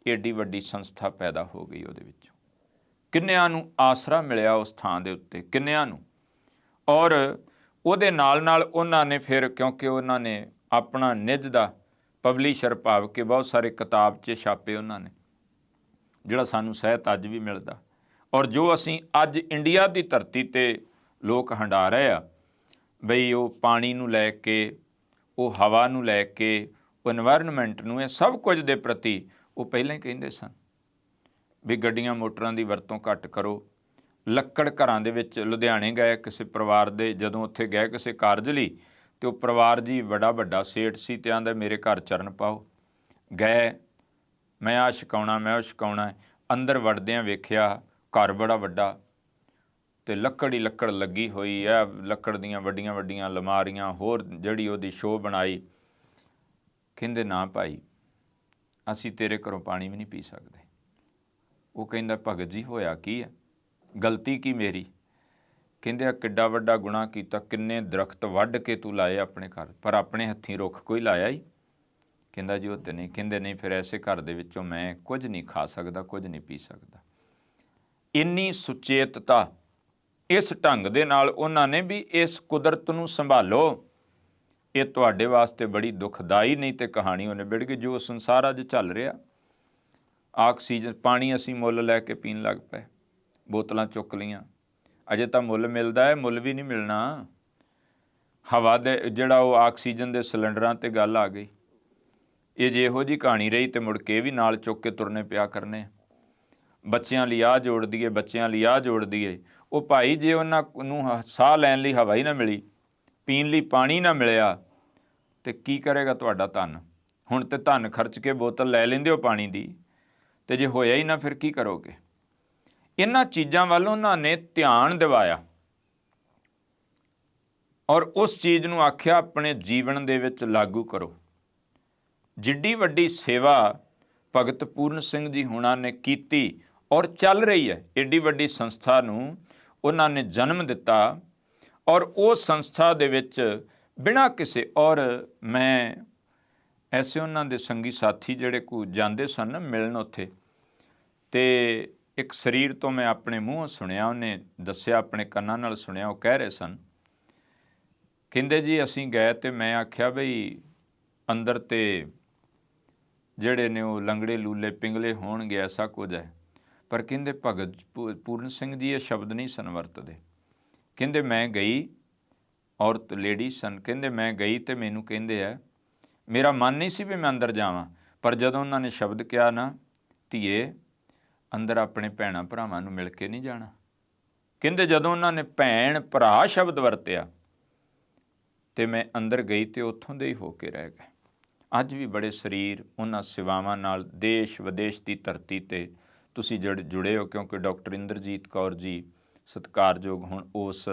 ਏਡੀ ਵੱਡੀ ਸੰਸਥਾ ਪੈਦਾ ਹੋ ਗਈ ਉਹਦੇ ਵਿੱਚੋਂ। ਕਿੰਨਿਆਂ ਨੂੰ ਆਸਰਾ ਮਿਲਿਆ ਉਸ ਥਾਂ ਦੇ ਉੱਤੇ, ਕਿੰਨਿਆਂ ਨੂੰ। ਔਰ ਉਹਦੇ ਨਾਲ ਨਾਲ ਉਹਨਾਂ ਨੇ ਫਿਰ, ਕਿਉਂਕਿ ਉਹਨਾਂ ਨੇ ਆਪਣਾ ਨਿੱਜ ਦਾ ਪਬਲਿਸ਼ਰ ਭਾਵ ਕਿ ਬਹੁਤ ਸਾਰੇ ਕਿਤਾਬ 'ਚ ਛਾਪੇ ਉਹਨਾਂ ਨੇ, ਜਿਹੜਾ ਸਾਨੂੰ ਸਾਹਿਤ ਅੱਜ ਵੀ ਮਿਲਦਾ। ਔਰ ਜੋ ਅਸੀਂ ਅੱਜ ਇੰਡੀਆ ਦੀ ਧਰਤੀ 'ਤੇ ਲੋਕ ਹੰਢਾ ਰਹੇ ਆ, ਬਈ ਉਹ ਪਾਣੀ ਨੂੰ ਲੈ ਕੇ, ਉਹ ਹਵਾ ਨੂੰ ਲੈ ਕੇ, ਉਹ ਇਨਵਾਇਰਨਮੈਂਟ ਨੂੰ, ਇਹ ਸਭ ਕੁਝ ਦੇ ਪ੍ਰਤੀ ਉਹ ਪਹਿਲਾਂ ਹੀ ਕਹਿੰਦੇ ਸਨ ਵੀ ਗੱਡੀਆਂ ਮੋਟਰਾਂ ਦੀ ਵਰਤੋਂ ਘੱਟ ਕਰੋ। ਲੱਕੜ ਘਰਾਂ ਦੇ ਵਿੱਚ, ਲੁਧਿਆਣੇ ਗਏ ਕਿਸੇ ਪਰਿਵਾਰ ਦੇ, ਜਦੋਂ ਉੱਥੇ ਗਏ ਕਿਸੇ ਕਾਰਜ ਲਈ, ਅਤੇ ਉਹ ਪਰਿਵਾਰ ਜੀ ਬੜਾ ਵੱਡਾ ਸੇਠ ਸੀ, ਤੇ ਆਂਦਾ ਮੇਰੇ ਘਰ ਚਰਨ ਪਾਓ। ਗਏ, ਮੈਂ ਆਹ ਛਕਾਉਣਾ, ਮੈਂ ਉਹ ਛਕਾਉਣਾ। ਅੰਦਰ ਵੜਦਿਆਂ ਵੇਖਿਆ ਘਰ ਬੜਾ ਵੱਡਾ, ਅਤੇ ਲੱਕੜ ਹੀ ਲੱਕੜ ਲੱਗੀ ਹੋਈ ਹੈ, ਲੱਕੜ ਦੀਆਂ ਵੱਡੀਆਂ ਵੱਡੀਆਂ ਅਲਮਾਰੀਆਂ, ਹੋਰ ਜਿਹੜੀ ਉਹਦੀ ਸ਼ੋਅ ਬਣਾਈ। ਕਹਿੰਦੇ ਨਾ ਭਾਈ, ਅਸੀਂ ਤੇਰੇ ਘਰੋਂ ਪਾਣੀ ਵੀ ਨਹੀਂ ਪੀ ਸਕਦੇ। ਉਹ ਕਹਿੰਦਾ ਭਗਤ ਜੀ ਹੋਇਆ ਕੀ ਹੈ, ਗਲਤੀ ਕੀ ਮੇਰੀ? ਕਹਿੰਦੇ ਆ ਕਿੱਡਾ ਵੱਡਾ ਗੁਨਾਹ ਕੀਤਾ, ਕਿੰਨੇ ਦਰਖਤ ਵੱਢ ਕੇ ਤੂੰ ਲਾਏ ਆਪਣੇ ਘਰ, ਪਰ ਆਪਣੇ ਹੱਥੀਂ ਰੁੱਖ ਕੋਈ ਲਾਇਆ ਹੀ? ਕਹਿੰਦਾ ਜੀ ਉਹ ਤੇ ਨਹੀਂ। ਕਹਿੰਦੇ ਨਹੀਂ, ਫਿਰ ਐਸੇ ਘਰ ਦੇ ਵਿੱਚੋਂ ਮੈਂ ਕੁਝ ਨਹੀਂ ਖਾ ਸਕਦਾ, ਕੁਝ ਨਹੀਂ ਪੀ ਸਕਦਾ। ਇੰਨੀ ਸੁਚੇਤਤਾ, ਇਸ ਢੰਗ ਦੇ ਨਾਲ ਉਹਨਾਂ ਨੇ ਵੀ ਇਸ ਕੁਦਰਤ ਨੂੰ ਸੰਭਾਲੋ, ਇਹ ਤੁਹਾਡੇ ਵਾਸਤੇ ਬੜੀ ਦੁਖਦਾਈ ਨਹੀਂ ਤੇ ਕਹਾਣੀ ਉਹਨੇ ਵਿੜ ਗਈ। ਜੋ ਸੰਸਾਰ ਅੱਜ ਚੱਲ ਰਿਹਾ, ਆਕਸੀਜਨ, ਪਾਣੀ ਅਸੀਂ ਮੁੱਲ ਲੈ ਕੇ ਪੀਣ ਲੱਗ ਪਏ, ਬੋਤਲਾਂ ਚੁੱਕ ਲਈਆਂ। ਅਜੇ ਤਾਂ ਮੁੱਲ ਮਿਲਦਾ ਹੈ, ਮੁੱਲ ਵੀ ਨਹੀਂ ਮਿਲਣਾ। ਹਵਾ ਦੇ ਜਿਹੜਾ ਉਹ ਆਕਸੀਜਨ ਦੇ ਸਿਲੰਡਰਾਂ 'ਤੇ ਗੱਲ ਆ ਗਈ। ਇਹ ਜੇ ਇਹੋ ਜਿਹੀ ਕਹਾਣੀ ਰਹੀ ਤਾਂ ਮੁੜ ਕੇ ਵੀ ਨਾਲ ਚੁੱਕ ਕੇ ਤੁਰਨੇ ਪਿਆ ਕਰਨੇ। ਬੱਚਿਆਂ ਲਈ ਆਹ ਜੋੜ ਦਈਏ, ਬੱਚਿਆਂ ਲਈ ਆਹ ਜੋੜ ਦਈਏ। ਉਹ ਭਾਈ ਜੇ ਉਹਨਾਂ ਨੂੰ ਸਾਹ ਲੈਣ ਲਈ ਹਵਾ ਹੀ ਨਾ ਮਿਲੀ, ਪੀਣ ਲਈ ਪਾਣੀ ਨਾ ਮਿਲਿਆ, ਤੇ ਕੀ ਕਰੇਗਾ ਤੁਹਾਡਾ ਧਨ? ਹੁਣ ਤੇ ਧਨ ਖਰਚ ਕੇ ਬੋਤਲ ਲੈ ਲੈਂਦੇ ਹੋ ਪਾਣੀ ਦੀ, ਤੇ ਜੇ ਹੋਇਆ ਹੀ ਨਾ ਫਿਰ ਕੀ ਕਰੋਗੇ? ਇਹਨਾਂ ਚੀਜ਼ਾਂ ਵੱਲ ਉਹਨਾਂ ਨੇ ਧਿਆਨ ਦਿਵਾਇਆ ਔਰ ਉਸ ਚੀਜ਼ ਨੂੰ ਆਖਿਆ ਆਪਣੇ ਜੀਵਨ ਦੇ ਵਿੱਚ ਲਾਗੂ ਕਰੋ। ਜਿੱਡੀ ਵੱਡੀ ਸੇਵਾ ਭਗਤ ਪੂਰਨ ਸਿੰਘ ਜੀ ਹੁਣਾਂ ਨੇ ਕੀਤੀ ਔਰ ਚੱਲ ਰਹੀ ਹੈ, ਏਡੀ ਵੱਡੀ ਸੰਸਥਾ ਨੂੰ ਉਹਨਾਂ ਨੇ ਜਨਮ ਦਿੱਤਾ ਔਰ ਉਹ ਸੰਸਥਾ ਦੇ ਵਿੱਚ ਬਿਨਾਂ ਕਿਸੇ, ਔਰ ਮੈਂ ਐਸੇ ਉਹਨਾਂ ਦੇ ਸੰਗੀ ਸਾਥੀ ਜਿਹੜੇ ਕੋ ਜਾਂਦੇ ਸਨ ਮਿਲਣ ਉੱਥੇ, ਤੇ ਇੱਕ ਸਰੀਰ ਤੋਂ ਮੈਂ ਆਪਣੇ ਮੂੰਹੋਂ ਸੁਣਿਆ, ਉਹਨੇ ਦੱਸਿਆ, ਆਪਣੇ ਕੰਨਾਂ ਨਾਲ ਸੁਣਿਆ, ਉਹ ਕਹਿ ਰਹੇ ਸਨ, ਕਹਿੰਦੇ ਜੀ ਅਸੀਂ ਗਏ ਤੇ ਮੈਂ ਆਖਿਆ ਬਈ ਅੰਦਰ ਤੇ ਜਿਹੜੇ ਨੇ ਉਹ ਲੰਗੜੇ ਲੂਲੇ ਪਿੰਗਲੇ ਹੋਣਗੇ, ਐਸਾ ਕੁਝ ਹੈ। ਪਰ ਕਹਿੰਦੇ ਭਗਤ ਪੂਰਨ ਸਿੰਘ ਜੀ ਇਹ ਸ਼ਬਦ ਨਹੀਂ ਸਨ ਵਰਤਦੇ। ਕਹਿੰਦੇ ਮੈਂ ਗਈ, ਔਰਤ ਲੇਡੀ ਸਨ, ਕਹਿੰਦੇ ਮੈਂ ਗਈ ਤੇ ਮੈਨੂੰ ਕਹਿੰਦੇ ਹੈ, ਮੇਰਾ ਮਨ ਨਹੀਂ ਸੀ ਵੀ ਮੈਂ ਅੰਦਰ ਜਾਵਾਂ, ਪਰ ਜਦੋਂ ਉਹਨਾਂ ਨੇ ਸ਼ਬਦ ਕਿਹਾ ਨਾ, ਧੀਏ ਅੰਦਰ ਆਪਣੇ ਭੈਣਾਂ ਭਰਾਵਾਂ ਨੂੰ ਮਿਲ ਕੇ ਨਹੀਂ ਜਾਣਾ। ਕਹਿੰਦੇ ਜਦੋਂ ਉਹਨਾਂ ਨੇ ਭੈਣ ਭਰਾ ਸ਼ਬਦ ਵਰਤਿਆ ਤੇ ਮੈਂ ਅੰਦਰ ਗਈ ਤੇ ਉੱਥੋਂ ਦੇ ਹੀ ਹੋ ਕੇ ਰਹਿ ਗਏ। ਅੱਜ ਵੀ ਬੜੇ ਸਰੀਰ ਉਹਨਾਂ ਸੇਵਾਵਾਂ ਨਾਲ ਦੇਸ਼ ਵਿਦੇਸ਼ ਦੀ ਧਰਤੀ ਤੇ ਤੁਸੀਂ ਜੁੜੇ ਹੋ, ਕਿਉਂਕਿ ਡਾਕਟਰ ਇੰਦਰਜੀਤ ਕੌਰ ਜੀ ਸਤਿਕਾਰਯੋਗ ਹੁਣ ਉਸ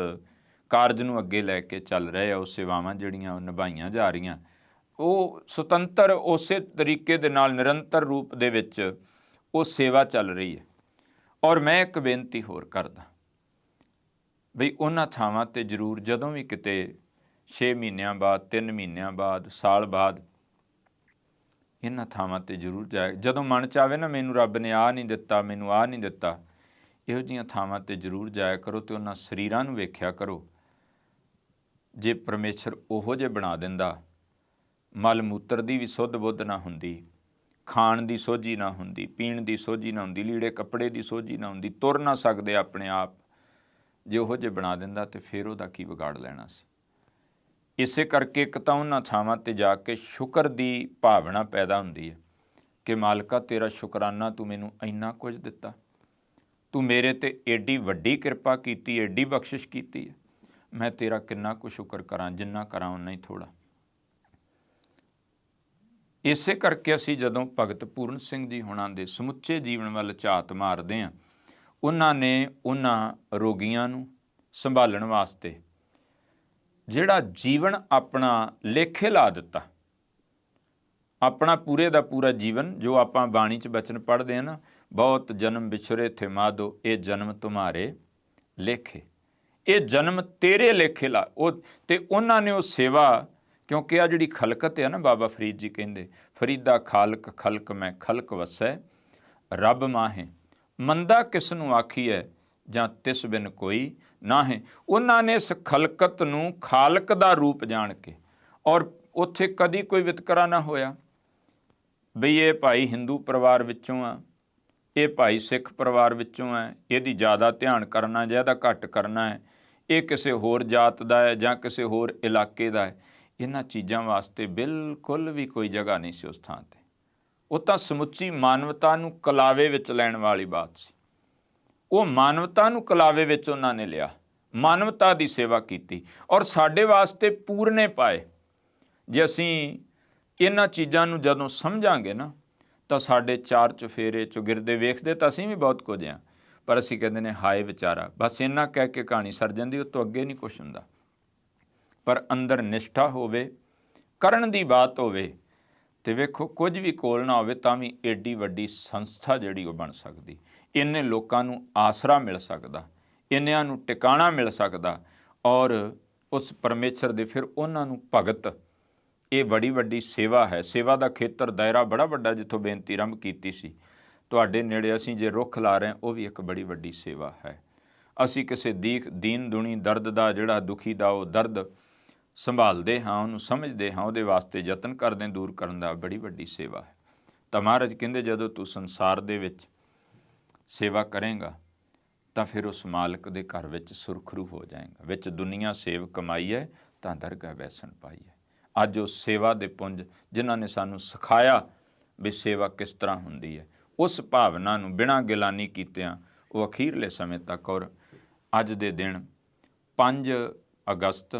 ਕਾਰਜ ਨੂੰ ਅੱਗੇ ਲੈ ਕੇ ਚੱਲ ਰਹੇ ਆ। ਉਹ ਸੇਵਾਵਾਂ ਜਿਹੜੀਆਂ ਉਹ ਨਿਭਾਈਆਂ ਜਾ ਰਹੀਆਂ, ਉਹ ਸੁਤੰਤਰ ਉਸੇ ਤਰੀਕੇ ਦੇ ਨਾਲ ਨਿਰੰਤਰ ਰੂਪ ਦੇ ਵਿੱਚ ਉਹ ਸੇਵਾ ਚੱਲ ਰਹੀ ਹੈ। ਔਰ ਮੈਂ ਇੱਕ ਬੇਨਤੀ ਹੋਰ ਕਰਦਾ ਬਈ ਉਹਨਾਂ ਥਾਵਾਂ ਤੇ ਜ਼ਰੂਰ ਜਦੋਂ ਵੀ ਕਿਤੇ 6 ਮਹੀਨਿਆਂ ਬਾਅਦ, 3 ਮਹੀਨਿਆਂ ਬਾਅਦ, ਸਾਲ ਬਾਅਦ ਇਹਨਾਂ ਥਾਵਾਂ ਤੇ ਜ਼ਰੂਰ ਜਾਏ। ਜਦੋਂ ਮਨ 'ਚ ਆਵੇ ਨਾ ਮੈਨੂੰ ਰੱਬ ਨੇ ਆਹ ਨਹੀਂ ਦਿੱਤਾ, ਮੈਨੂੰ ਆਹ ਨਹੀਂ ਦਿੱਤਾ, ਇਹੋ ਜਿਹੀਆਂ ਥਾਵਾਂ ਤੇ ਜ਼ਰੂਰ ਜਾਇਆ ਕਰੋ ਤੇ ਉਹਨਾਂ ਸਰੀਰਾਂ ਨੂੰ ਵੇਖਿਆ ਕਰੋ। ਜੇ ਪਰਮੇਸ਼ਰ ਉਹੋ ਜਿਹੇ ਬਣਾ ਦਿੰਦਾ, ਮਲ ਮੂਤਰ ਦੀ ਵੀ ਸੁੱਧ ਬੁੱਧ ਨਾ ਹੁੰਦੀ, ਖਾਣ ਦੀ ਸੋਝੀ ਨਾ ਹੁੰਦੀ, ਪੀਣ ਦੀ ਸੋਝੀ ਨਾ ਹੁੰਦੀ, ਲੀੜੇ ਕੱਪੜੇ ਦੀ ਸੋਝੀ ਨਾ ਹੁੰਦੀ, ਤੁਰ ਨਾ ਸਕਦੇ ਆਪਣੇ ਆਪ, ਜੇ ਉਹੋ ਜਿਹੇ ਬਣਾ ਦਿੰਦਾ ਤੇ ਫਿਰ ਉਹਦਾ ਕੀ ਵਿਗਾੜ ਲੈਣਾ ਸੀ। ਇਸੇ ਕਰਕੇ ਇੱਕ ਤਾਂ ਉਹਨਾਂ ਥਾਵਾਂ ਤੇ ਜਾ ਕੇ ਸ਼ੁਕਰ ਦੀ ਭਾਵਨਾ ਪੈਦਾ ਹੁੰਦੀ ਹੈ ਕਿ ਮਾਲਕਾ ਤੇਰਾ ਸ਼ੁਕਰਾਨਾ, ਤੂੰ ਮੈਨੂੰ ਇੰਨਾ ਕੁਝ ਦਿੱਤਾ, ਤੂੰ ਮੇਰੇ ਤੇ ਏਡੀ ਵੱਡੀ ਕਿਰਪਾ ਕੀਤੀ, ਏਡੀ ਬਖਸ਼ਿਸ਼ ਕੀਤੀ ਹੈ, ਮੈਂ ਤੇਰਾ ਕਿੰਨਾ ਕੁ ਸ਼ੁਕਰ ਕਰਾਂ, ਜਿੰਨਾ ਕਰਾਂ ਉਨਾ ਹੀ ਥੋੜ੍ਹਾ। ਇਸੇ ਕਰਕੇ ਅਸੀਂ ਜਦੋਂ ਭਗਤ ਪੂਰਨ ਸਿੰਘ ਜੀ ਹੁਣਾਂ ਦੇ ਸਮੁੱਚੇ ਜੀਵਨ ਵੱਲ ਝਾਤ ਮਾਰਦੇ ਹਾਂ, ਉਹਨਾਂ ਨੇ ਉਹਨਾਂ ਰੋਗੀਆਂ ਨੂੰ ਸੰਭਾਲਣ ਵਾਸਤੇ ਜਿਹੜਾ ਜੀਵਨ ਆਪਣਾ ਲੇਖੇ ਲਾ ਦਿੱਤਾ, ਆਪਣਾ ਪੂਰੇ ਦਾ ਪੂਰਾ ਜੀਵਨ, ਜੋ ਆਪਾਂ ਬਾਣੀ 'ਚ ਬਚਨ ਪੜ੍ਹਦੇ ਹਾਂ ਨਾ, ਬਹੁਤ ਜਨਮ ਵਿਛੁਰੇ ਥੇ ਮਾਧੋ, ਇਹ ਜਨਮ ਤੁਮਾਰੇ ਲੇਖੇ, ਇਹ ਜਨਮ ਤੇਰੇ ਲੇਖੇ ਲਾ। ਉਹ ਤੇ ਉਹਨਾਂ ਨੇ ਉਹ ਸੇਵਾ, ਕਿਉਂਕਿ ਆ ਜਿਹੜੀ ਖਲਕਤ ਹੈ ਨਾ, ਬਾਬਾ ਫਰੀਦ ਜੀ ਕਹਿੰਦੇ, ਫਰੀਦਾ ਖਾਲਕ ਖਲਕ ਮੈਂ ਖਲਕ ਵਸੈ, ਰੱਬ ਮਾਹੇ ਮੰਦਾ ਕਿਸ ਨੂੰ ਆਖੀਐ, ਜਾਂ ਤਿਸ ਬਿਨ ਕੋਈ ਨਾ ਹੈ। ਉਹਨਾਂ ਨੇ ਇਸ ਖਲਕਤ ਨੂੰ ਖਾਲਕ ਦਾ ਰੂਪ ਜਾਣ ਕੇ, ਔਰ ਉੱਥੇ ਕਦੀ ਕੋਈ ਵਿਤਕਰਾ ਨਾ ਹੋਇਆ ਬਈ ਇਹ ਭਾਈ ਹਿੰਦੂ ਪਰਿਵਾਰ ਵਿੱਚੋਂ ਆ, ਇਹ ਭਾਈ ਸਿੱਖ ਪਰਿਵਾਰ ਵਿੱਚੋਂ ਹੈ, ਇਹਦੀ ਜ਼ਿਆਦਾ ਧਿਆਨ ਕਰਨਾ ਜਾਂ ਇਹਦਾ ਘੱਟ ਕਰਨਾ ਹੈ, ਇਹ ਕਿਸੇ ਹੋਰ ਜਾਤ ਦਾ ਹੈ ਜਾਂ ਕਿਸੇ ਹੋਰ ਇਲਾਕੇ ਦਾ ਹੈ। ਇਹਨਾਂ ਚੀਜ਼ਾਂ ਵਾਸਤੇ ਬਿਲਕੁਲ ਵੀ ਕੋਈ ਜਗ੍ਹਾ ਨਹੀਂ ਸੀ ਉਸ ਥਾਂ 'ਤੇ। ਉਹ ਤਾਂ ਸਮੁੱਚੀ ਮਾਨਵਤਾ ਨੂੰ ਕਲਾਵੇ ਵਿੱਚ ਲੈਣ ਵਾਲੀ ਬਾਤ ਸੀ। ਉਹ ਮਾਨਵਤਾ ਨੂੰ ਕਲਾਵੇ ਵਿੱਚ ਉਹਨਾਂ ਨੇ ਲਿਆ, ਮਾਨਵਤਾ ਦੀ ਸੇਵਾ ਕੀਤੀ ਔਰ ਸਾਡੇ ਵਾਸਤੇ ਪੂਰਨੇ ਪਾਏ। ਜੇ ਅਸੀਂ ਇਹਨਾਂ ਚੀਜ਼ਾਂ ਨੂੰ ਜਦੋਂ ਸਮਝਾਂਗੇ ਨਾ, ਤਾਂ ਸਾਡੇ ਚਾਰ ਚੁਫੇਰੇ ਚੁਗਿਰਦੇ ਵੇਖਦੇ ਤਾਂ ਅਸੀਂ ਵੀ ਬਹੁਤ ਕੁਝ ਹਾਂ, ਪਰ ਅਸੀਂ ਕਹਿੰਦੇ ਨੇ ਹਾਏ ਵਿਚਾਰਾ, ਬਸ ਇੰਨਾ ਕਹਿ ਕੇ ਕਹਾਣੀ ਸਰ ਜਾਂਦੀ, ਉਹ ਤੋਂ ਅੱਗੇ ਨਹੀਂ ਕੁਛ ਹੁੰਦਾ। ਪਰ ਅੰਦਰ ਨਿਸ਼ਠਾ ਹੋਵੇ, ਕਰਨ ਦੀ ਬਾਤ ਹੋਵੇ, ਤੇ ਵੇਖੋ ਕੁਝ ਵੀ ਕੋਲ ਨਾ ਹੋਵੇ ਤਾਂ ਵੀ ਏਡੀ ਵੱਡੀ ਸੰਸਥਾ ਜਿਹੜੀ ਉਹ ਬਣ ਸਕਦੀ, ਇੰਨੇ ਲੋਕਾਂ ਨੂੰ ਆਸਰਾ ਮਿਲ ਸਕਦਾ, ਇੰਨਿਆਂ ਨੂੰ ਟਿਕਾਣਾ ਮਿਲ ਸਕਦਾ, ਔਰ ਉਸ ਪਰਮੇਸ਼ਰ ਦੇ ਫਿਰ ਉਹਨਾਂ ਨੂੰ ਭਗਤ। ਇਹ ਬੜੀ ਵੱਡੀ ਸੇਵਾ ਹੈ, ਸੇਵਾ ਦਾ ਖੇਤਰ ਦਾਇਰਾ ਬੜਾ ਵੱਡਾ। ਜਿੱਥੋਂ ਬੇਨਤੀ ਆਰੰਭ ਕੀਤੀ ਸੀ, ਤੁਹਾਡੇ ਨੇੜੇ ਅਸੀਂ ਜੇ ਰੁੱਖ ਲਾ ਰਹੇ ਹਾਂ, ਉਹ ਵੀ ਇੱਕ ਬੜੀ ਵੱਡੀ ਸੇਵਾ ਹੈ। ਅਸੀਂ ਕਿਸੇ ਦੀਨ ਦੁਨੀ ਦਰਦ ਦਾ, ਜਿਹੜਾ ਦੁਖੀ ਦਾ ਉਹ ਦਰਦ ਸੰਭਾਲਦੇ ਹਾਂ, ਉਹਨੂੰ ਸਮਝਦੇ ਹਾਂ, ਉਹਦੇ ਵਾਸਤੇ ਯਤਨ ਕਰਦੇ ਹਾਂ, ਦੂਰ ਕਰਨ ਦਾ ਬੜੀ ਵੱਡੀ ਸੇਵਾ ਹੈ। ਤਾਂ ਮਹਾਰਾਜ ਕਹਿੰਦੇ ਜਦੋਂ ਤੂੰ ਸੰਸਾਰ ਦੇ ਵਿੱਚ ਸੇਵਾ ਕਰੇਂਗਾ ਤਾਂ ਫਿਰ ਉਸ ਮਾਲਕ ਦੇ ਘਰ ਵਿੱਚ ਸੁਰਖਰੂ ਹੋ ਜਾਏਗਾ। ਵਿੱਚ ਦੁਨੀਆ ਸੇਵ ਕਮਾਈ ਹੈ ਤਾਂ ਦਰਗਾਹ ਵੈਸਣ ਪਾਈ ਹੈ। ਅੱਜ ਉਹ ਸੇਵਾ ਦੇ ਪੁੰਜ ਜਿਨ੍ਹਾਂ ਨੇ ਸਾਨੂੰ ਸਿਖਾਇਆ ਵੀ ਸੇਵਾ ਕਿਸ ਤਰ੍ਹਾਂ ਹੁੰਦੀ ਹੈ, ਉਸ ਭਾਵਨਾ ਨੂੰ ਬਿਨਾਂ ਗਿਲਾਨੀ ਕੀਤਿਆਂ ਉਹ ਅਖੀਰਲੇ ਸਮੇਂ ਤੱਕ, ਔਰ ਅੱਜ ਦੇ ਦਿਨ 5 ਅਗਸਤ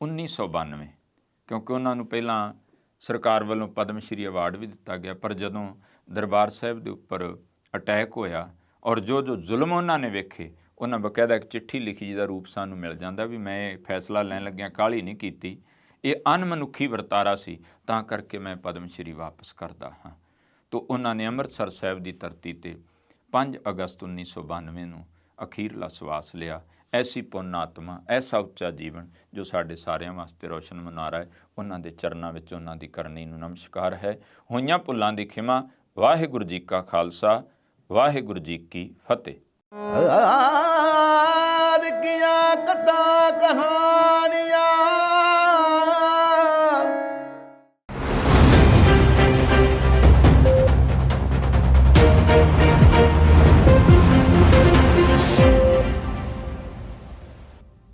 1992 ਕਿਉਂਕਿ ਉਹਨਾਂ ਨੂੰ ਪਹਿਲਾਂ ਸਰਕਾਰ ਵੱਲੋਂ ਪਦਮ ਸ਼੍ਰੀ ਅਵਾਰਡ ਵੀ ਦਿੱਤਾ ਗਿਆ, ਪਰ ਜਦੋਂ ਦਰਬਾਰ ਸਾਹਿਬ ਦੇ ਉੱਪਰ ਅਟੈਕ ਹੋਇਆ ਔਰ ਜੋ ਜ਼ੁਲਮ ਉਹਨਾਂ ਨੇ ਵੇਖੇ, ਉਹਨਾਂ ਬਕਾਇਦਾ ਇੱਕ ਚਿੱਠੀ ਲਿਖੀ ਜਿਹਦਾ ਰੂਪ ਸਾਨੂੰ ਮਿਲ ਜਾਂਦਾ ਵੀ ਮੈਂ ਇਹ ਫੈਸਲਾ ਲੈਣ ਲੱਗਿਆਂ ਕਾਹਲੀ ਨਹੀਂ ਕੀਤੀ, ਇਹ ਅਣਮਨੁੱਖੀ ਵਰਤਾਰਾ ਸੀ, ਤਾਂ ਕਰਕੇ ਮੈਂ ਪਦਮ ਸ਼੍ਰੀ ਵਾਪਸ ਕਰਦਾ ਹਾਂ। ਤੋ ਉਹਨਾਂ ਨੇ ਅੰਮ੍ਰਿਤਸਰ ਸਾਹਿਬ ਦੀ ਧਰਤੀ ਤੇ 5 ਅਗਸਤ 1992 ਨੂੰ ਅਖੀਰਲਾ ਸਵਾਸ ਲਿਆ। ਐਸੀ ਪੁੰਨ ਆਤਮਾ, ਐਸਾ ਉੱਚਾ ਜੀਵਨ ਜੋ ਸਾਡੇ ਸਾਰਿਆਂ ਵਾਸਤੇ ਰੋਸ਼ਨ ਮੁਨਾਰਾ ਹੈ, ਉਹਨਾਂ ਦੇ ਚਰਨਾਂ ਵਿੱਚ ਉਹਨਾਂ ਦੀ ਕਰਨੀ ਨੂੰ ਨਮਸਕਾਰ ਹੈ। ਹੋਈਆਂ ਭੁੱਲਾਂ ਦੀ ਖਿਮਾ। ਵਾਹਿਗੁਰੂ ਜੀ ਕਾ ਖਾਲਸਾ, ਵਾਹਿਗੁਰੂ ਜੀ ਕੀ ਫਤਿਹ। ਕੀਆਂ ਕਤਾਂ